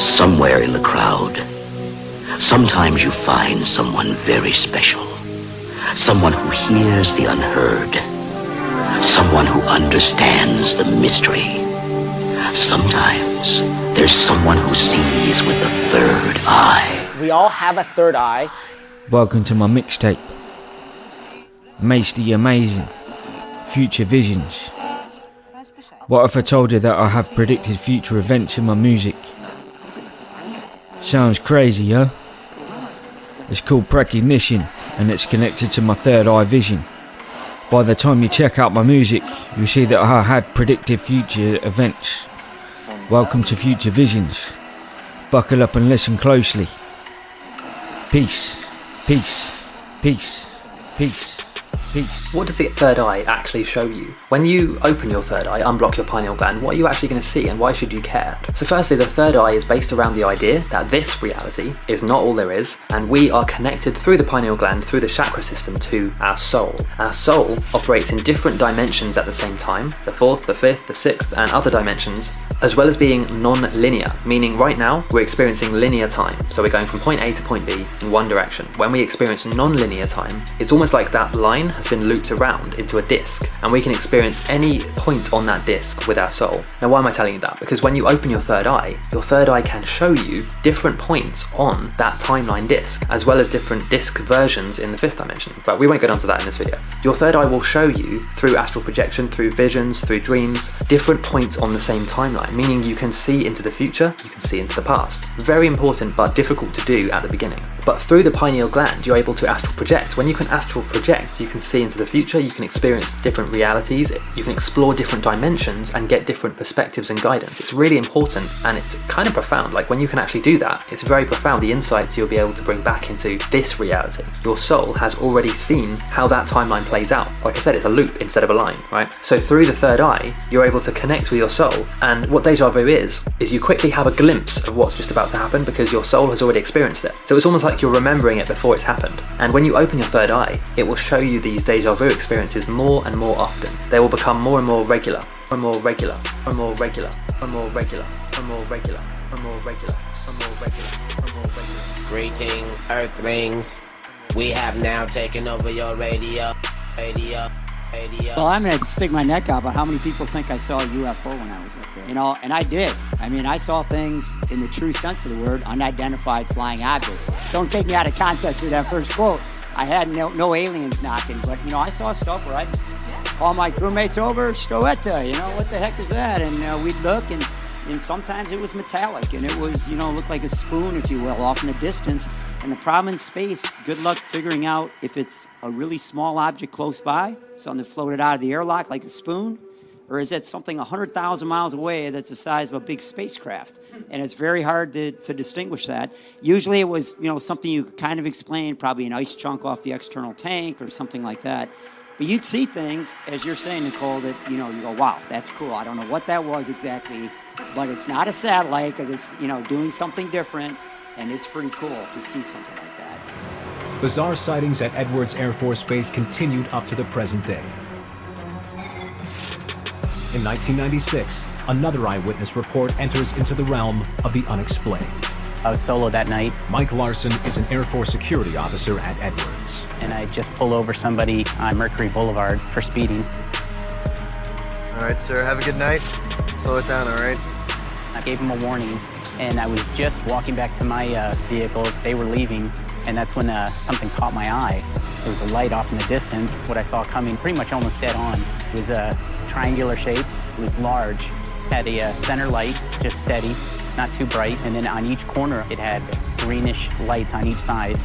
Somewhere in the crowd, sometimes you find someone very special. Someone who hears the unheard. Someone who understands the mystery. Sometimes there's someone who sees with the third eye. We all have a third eye. Welcome to my mixtape. Mace, a.k.a. Future Visions. What if I told you that I have predicted future events in my music? Sounds crazy, huh? It's called precognition, and it's connected to my third eye vision. By the time you check out my music, you'll see that I had predicted future events. Welcome to Future Visions. Buckle up and listen closely. Peace, peace, peace, peace. Peace. What does the third eye actually show you? When you open your third eye, unblock your pineal gland, what are you actually going to see and why should you care? So firstly, the third eye is based around the idea that this reality is not all there is, and we are connected through the pineal gland, through the chakra system, to our soul. Our soul operates in different dimensions at the same time, the fourth, the fifth, the sixth, and other dimensions, as well as being non-linear, meaning right now we're experiencing linear time. So we're going from point A to point B in one direction. When we experience non-linear time, it's almost like that line has been looped around into a disc, and we can experience any point on that disc with our soul. Now, why am I telling you that? Because when you open your third eye can show you different points on that timeline disc, as well as different disc versions in the fifth dimension. But we won't get onto that in this video. Your third eye will show you through astral projection, through visions, through dreams, different points on the same timeline, meaning you can see into the future, you can see into the past. Very important but difficult to do at the beginning. But through the pineal gland, you're able to astral project. When you can astral project, you can see into the future, you can experience different realities, you can explore different dimensions and get different perspectives and guidance. It's really important and it's kind of profound. Like when you can actually do that, it's very profound, the insights you'll be able to bring back into this reality. Your soul has already seen how that timeline plays out. Like I said, it's a loop instead of a line, right? So through the third eye, you're able to connect with your soul, and what deja vu is you quickly have a glimpse of what's just about to happen because your soul has already experienced it. So it's almost like you're remembering it before it's happened. And when you open your third eye, it will show you these deja vu experiences more and more often. They will become more and more regular, and more regular, and more regular, and more regular, and more regular, and more regular, and more regular, and more regular. Greeting, Earthlings. We have now taken over your radio. Well, I'm going to stick my neck out, but how many people think I saw a UFO when I was up there? You know, and I did. I mean, I saw things in the true sense of the word, unidentified flying objects. Don't take me out of context with that first quote. I had no aliens knocking, but, you know, I saw stuff where I'd call my crewmates over, Stroetta, you know, what the heck is that? And we'd look, and sometimes it was metallic, and it was, you know, looked like a spoon, if you will, off in the distance. And the problem in space, good luck figuring out if it's a really small object close by, something that floated out of the airlock like a spoon, or is it something 100,000 miles away that's the size of a big spacecraft? And it's very hard to distinguish that. Usually it was, you know, something you could kind of explain, probably an ice chunk off the external tank or something like that. But you'd see things, as you're saying, Nicole, that, you know, you go, wow, that's cool. I don't know what that was exactly, but it's not a satellite because it's, you know, doing something different, and it's pretty cool to see something like that. Bizarre sightings at Edwards Air Force Base continued up to the present day. In 1996, another eyewitness report enters into the realm of the unexplained. I was solo that night. Mike Larson is an Air Force security officer at Edwards. And I just pulled over somebody on Mercury Boulevard for speeding. All right, sir, have a good night. Slow it down, all right? I gave him a warning, and I was just walking back to my vehicle. They were leaving, and that's when something caught my eye. There was a light off in the distance. What I saw coming pretty much almost dead on. It was triangular shaped. It was large. Had a center light, just steady, not too bright. And then on each corner, it had greenish lights on each side.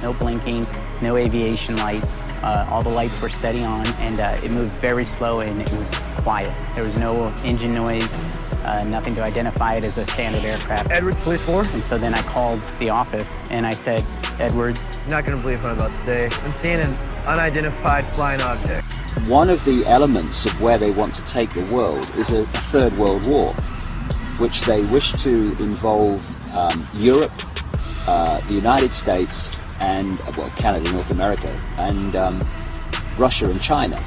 No blinking, no aviation lights. All the lights were steady on, and it moved very slow, and it was quiet. There was no engine noise, nothing to identify it as a standard aircraft. Edwards Police Force? And so then I called the office, and I said, Edwards. You're not going to believe what I'm about to say. I'm seeing an unidentified flying object. One of the elements of where they want to take the world is a third world war, which they wish to involve Europe, the United States, and well, Canada, North America, and Russia and China.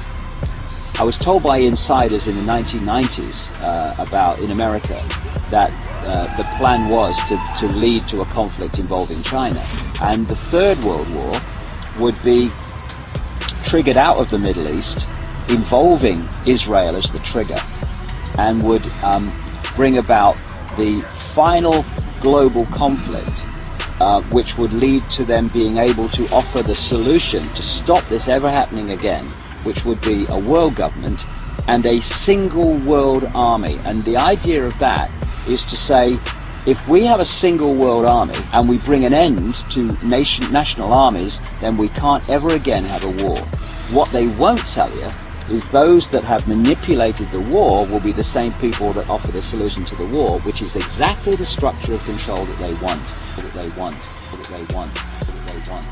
I was told by insiders in the 1990s in America that the plan was to lead to a conflict involving China. And the Third World War would be triggered out of the Middle East, involving Israel as the trigger, and would bring about the final global conflict, which would lead to them being able to offer the solution to stop this ever happening again, which would be a world government and a single world army. And the idea of that is to say, if we have a single world army and we bring an end to national armies, then we can't ever again have a war. What they won't tell you is those that have manipulated the war will be the same people that offer the solution to the war, which is exactly the structure of control that they want, that they want, that they want, that they want.